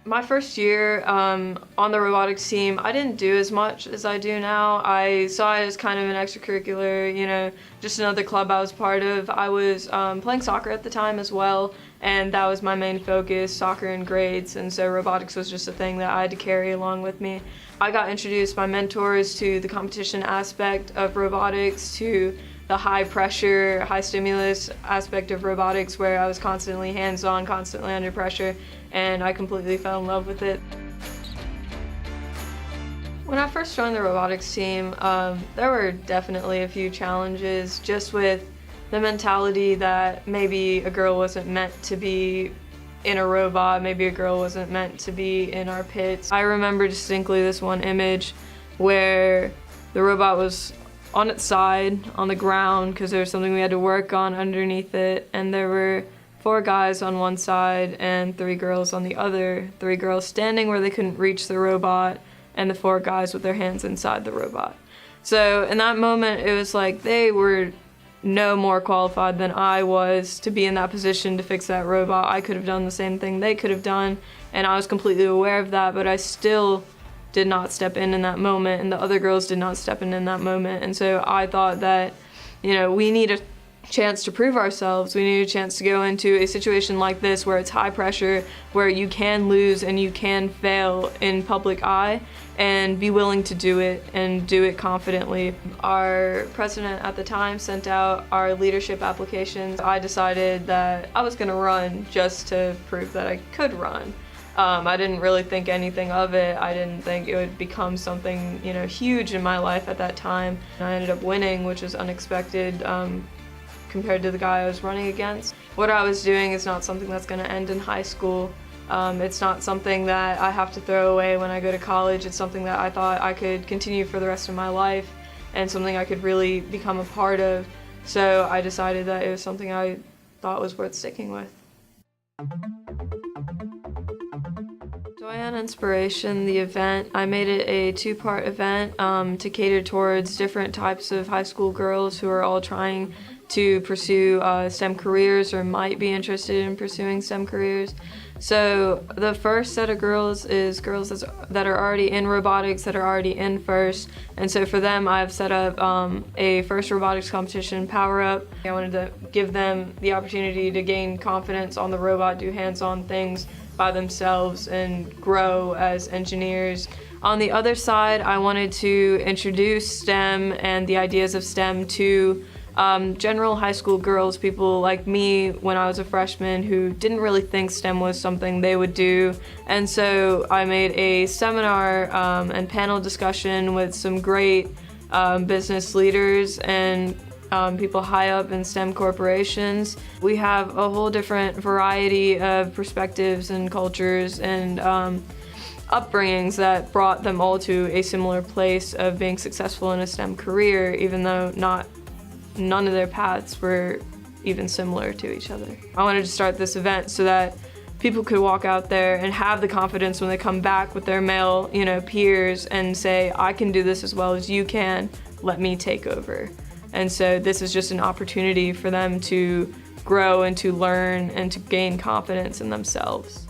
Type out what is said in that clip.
My first year on the robotics team, I didn't do as much as I do now. I saw it as kind of an extracurricular, just another club I was part of. I was playing soccer at the time as well, and that was my main focus, soccer and grades, and so robotics was just a thing that I had to carry along with me. I got introduced by mentors to the competition aspect of robotics, to the high pressure, high stimulus aspect of robotics where I was constantly hands-on, constantly under pressure, and I completely fell in love with it. When I first joined the robotics team, there were definitely a few challenges just with the mentality that maybe a girl wasn't meant to be in a robot, maybe a girl wasn't meant to be in our pits. I remember distinctly this one image where the robot was on its side, on the ground, because there was something we had to work on underneath it, and there were 4 guys on one side and 3 girls on the other. 3 girls standing where they couldn't reach the robot, and the 4 guys with their hands inside the robot. So in that moment, it was like they were no more qualified than I was to be in that position to fix that robot. I could have done the same thing they could have done, and I was completely aware of that, but I still did not step in that moment, and the other girls did not step in that moment. And so I thought that, we need a chance to prove ourselves. We need a chance to go into a situation like this where it's high pressure, where you can lose and you can fail in public eye, and be willing to do it and do it confidently. Our president at the time sent out our leadership applications. I decided that I was gonna run just to prove that I could run. I didn't really think anything of it. I didn't think it would become something, huge in my life at that time. I ended up winning, which was unexpected compared to the guy I was running against. What I was doing is not something that's going to end in high school. It's not something that I have to throw away when I go to college. It's something that I thought I could continue for the rest of my life and something I could really become a part of. So I decided that it was something I thought was worth sticking with. Doyenne Inspiration, the event, I made it a 2-part event to cater towards different types of high school girls who are all trying to pursue STEM careers or might be interested in pursuing STEM careers. So the first set of girls is girls that are already in robotics, that are already in FIRST, and so for them I've set up a FIRST robotics competition power-up. I wanted to give them the opportunity to gain confidence on the robot, do hands-on things by themselves and grow as engineers. On the other side, I wanted to introduce STEM and the ideas of STEM to general high school girls, people like me when I was a freshman who didn't really think STEM was something they would do. And so I made a seminar and panel discussion with some great business leaders and people high up in STEM corporations. We have a whole different variety of perspectives and cultures and upbringings that brought them all to a similar place of being successful in a STEM career, even though none of their paths were even similar to each other. I wanted to start this event so that people could walk out there and have the confidence when they come back with their male, peers and say, I can do this as well as you can, let me take over. And so this is just an opportunity for them to grow and to learn and to gain confidence in themselves.